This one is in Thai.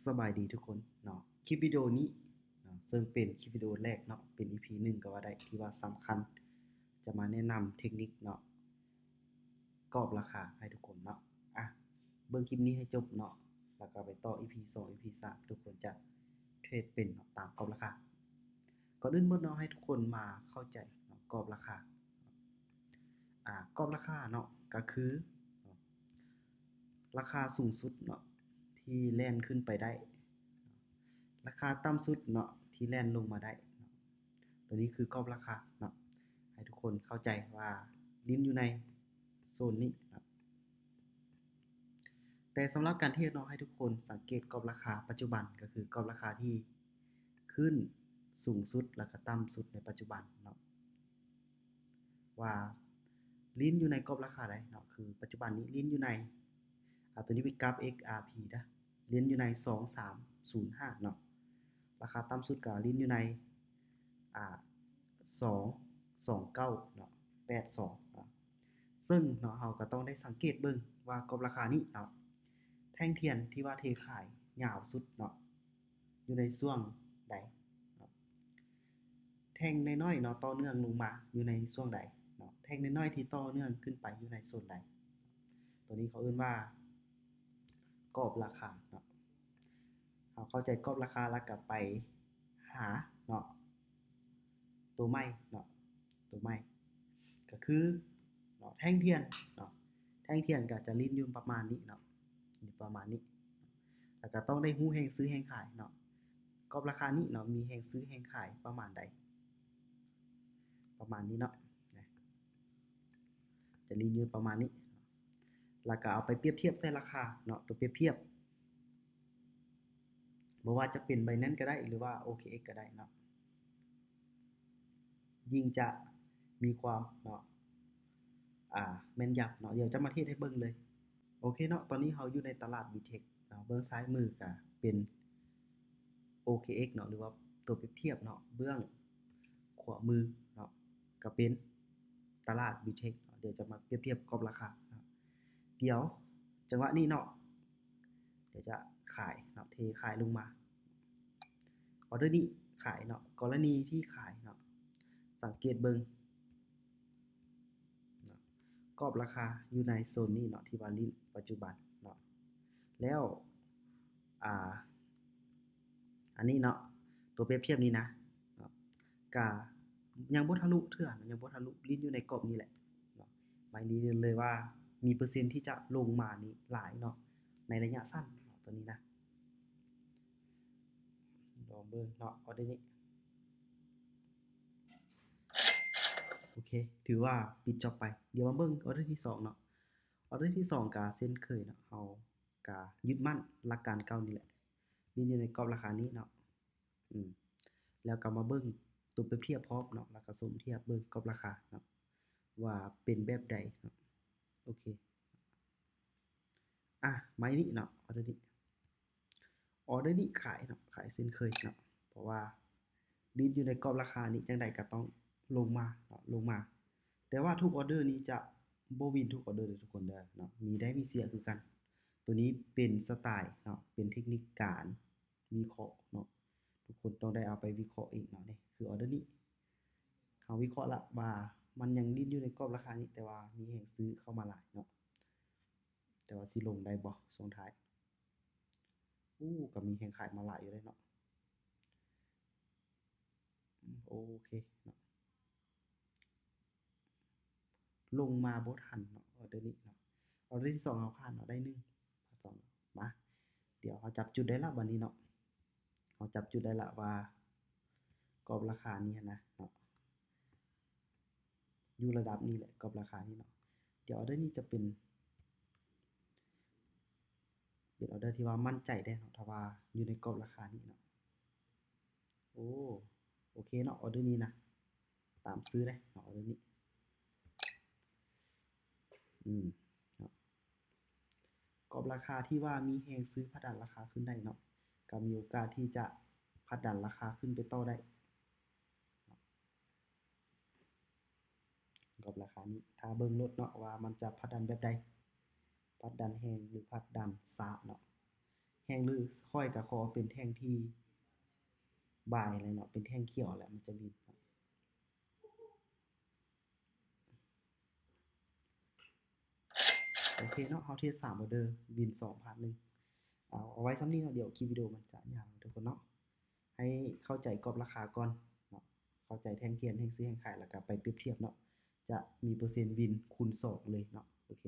สบายดีทุกคนเนาะคลิปวิดีโอนี้เนาะซึ่งเป็นคลิปวิดีโอแรกเนาะเป็น EP 1ก็ว่าได้ที่ว่าสำคัญจะมาแนะนำเทคนิคเนาะกรอบราคาให้ทุกคนเนาะเบิ่งคลิปนี้ให้จบเนาะแล้วก็ไปต่อ EP 2 EP 3ทุกคนจะเทรดเป็นเนาะตามกรอบราคาก่อนอื่นเบิ่งเนาะให้ทุกคนมาเข้าใจเนาะกรอบราคากรอบราคาเนาะก็คือราคาสูงสุดเนาะที่แล่นขึ้นไปได้ราคาต่ำสุดเนาะที่แล่นลงมาได้เนาะตัวนี้คือกรอบราคาเนาะให้ทุกคนเข้าใจว่าลิ้นอยู่ในโซนนี้เนาะแต่สำหรับการเทรดเนาะให้ทุกคนสังเกตกรอบราคาปัจจุบันก็คือกรอบราคาที่ขึ้นสูงสุดแล้วก็ต่ำสุดในปัจจุบันเนาะว่าลิ้นอยู่ในกรอบราคาใดเนาะคือปัจจุบันนี้ลิ้นอยู่ในตัวนี้เป็นกราฟ XRP นะลิ้นอยู่ใน2305เนาะราคาต่ำสุดก็ลิ้นอยู่ใน229เนาะ82เนาะซึ่งเนาะเราก็ต้องได้สังเกตเบิ่งว่ากรอบราคานี้เนาะแท่งเทียนที่ว่าเทขายยาวสุดเนาะอยู่ในช่วงใดเนาะแท่งน้อยๆเนาะต่อเนื่องลงมาอยู่ในช่วงใดเนาะแท่งน้อยๆที่ต่อเนื่องขึ้นไปอยู่ในโซนใดตัวนี้เขาเรียกว่ากรอบราคาเนาะเราเข้าใจกรอบราคาแล้วก็ไปหาเนาะตัวใหม่เนาะตัวใหม่ก็คือเนาะแท่งเทียนเนาะแท่งเทียนก็จะลิ้นอยู่ประมาณนี้เนาะประมาณนี้แล้วก็ต้องได้ฮู้แฮงซื้อแฮงขายเนาะกรอบราคานี้เนาะมีแฮงซื้อแฮงขายประมาณใดประมาณนี้เนาะจะลิ้นอยู่ประมาณนี้แล้วก็เอาไปเปรียบเทียบใส่ราคาเนาะตัวเปรียบเทียบบ่ว่าจะเป็น Binance ก็ได้หรือว่า OKX ก็ได้เนาะยิ่งจะมีความเนาะแม่นยำเนาะเดี๋ยวจะมาเทศให้เบิ่งเลยโอเคเนาะตอนนี้เราอยู่ในตลาด VTech เนาะเบื้องซ้ายมือก็เป็น OKX เนาะหรือว่าตัวเปรียบเทียบเนาะเบื้องขวามือเนาะก็เป็นตลาด VTech เนาะเดี๋ยวจะมาเปรียบเทียบกรอบราคาเนาะเดี๋ยวจังหวะนี้เนาะเดี๋ยวจะขายเนาะเทขายลงมาออเดอร์นี้ขายเนาะกรณีที่ขายเนาะสังเกตเบิ่งเนาะกรอบราคาอยู่ในโซนนี้เนาะที่ว่าลิ้นปัจจุบันเนาะแล้วอ่าอันนี้เนาะตัวเปรียบเทียบนี้นะเนาะก็ยังบ่ทะลุเทื่อยังบ่ทะลุลิ้นอยู่ในกรอบนี้แหละเนาะหมายนี้เลยว่ามีเปอร์เซ็นต์ที่จะลงมานี่หลายเนาะในระยะสั้นเนาะตัวนี้นะลองเบิ่งเนาะออเดอร์นี้โอเคถือว่าปิดจ็อบไปเดี๋ยวมาเบิ่งออเดอร์ที่2เนาะออเดอร์ที่2ก็เช่นเคยเนาะเราก็ยึดมั่นหลักการเก่านี่แหละลิ้นอยู่ในกรอบราคานี้เนาะอืมแล้วก็มาเบิ่งตัวเปรียบเทียบพร้อมเนาะแล้วก็สมเทียบเบิ่งกรอบราคาเนาะว่าเป็นแบบใดเนาะโอเคไม้นี้เนาะออเดอร์นี้ขายเนาะขายเช่นเคยเนาะเพราะว่าลิ้นอยู่ในกรอบราคานี้จังใดก็ต้องลงมาเนาะลงมาแต่ว่าทุกออเดอร์นี้จะบ่วินทุกออเดอร์เด้อทุกคนเด้อเนาะมีได้มีเสียคือกันตัวนี้เป็นสไตล์เนาะเป็นเทคนิคการวิเคราะห์เนาะทุกคนต้องได้เอาไปวิเคราะห์เองเนาะนี่คือออเดอร์นี้เขาวิเคราะห์แล้วว่ามันยังลิ้นอยู่ในกรอบราคานี้แต่ว่ามีแรงซื้อเข้ามาหลายเนาะแต่ว่าสิลงได้บ่ช่วงท้ายก็มีแรงขายมาหลายอยู่เดะเนาะโอเคเนาะลงมาบ่ทันเนาะออเดอร์นี้เนาะออเดอร์ที่2เราผ่านเนาะได้1สองมาเดี๋ยวเราจับจุดได้แล้วบัดนี้เนาะเราจับจุดได้แล้วว่ากรอบราคานี้นะเนาะอยู่ระดับนี้แหละกรอบราคานี้เนาะเดี๋ยวออเดอร์นี้จะเป็นออเดอร์ที่ว่ามั่นใจได้เนาะถ้าว่าอยู่ในกรอบราคานี้เนาะโอ้โอเคเนาะออเดอร์นี้นะตามซื้อได้เนาะออเดอร์นี้อืมเนาะกรอบราคาที่ว่ามีแรงซื้อผลักดันราคาขึ้นได้เนาะก็มีโอกาสที่จะผลักดันราคาขึ้นไปต่อได้กรอบราคานี้ถ้าเบิ่งรถเนาะว่ามันจะผลักดันแบบใดผลักดันแรงหรือผลักดันช้าเนาะ แห้งหรือค่อยก็ขอเป็นแท่งที่บ่ายเลยเนาะเป็นแท่งเขียวแหละมันจะบินเนาะโอเคเนาะเฮาเทส3ออเดอร์บิน2พาร์ท1เอาไว้ส่ำนี้เนาะเดี๋ยวคลิปวิดีโอมันจะยาวทุกคนเนาะให้เข้าใจกรอบราคาก่อนเนาะเข้าใจแท่งเทียนแท่งซื้อแท่งขายแล้วก็ไปเปรียบเทียบเนาะจะมีเปอร์เซ็นต์วินคูณ2เลยเนาะโอเค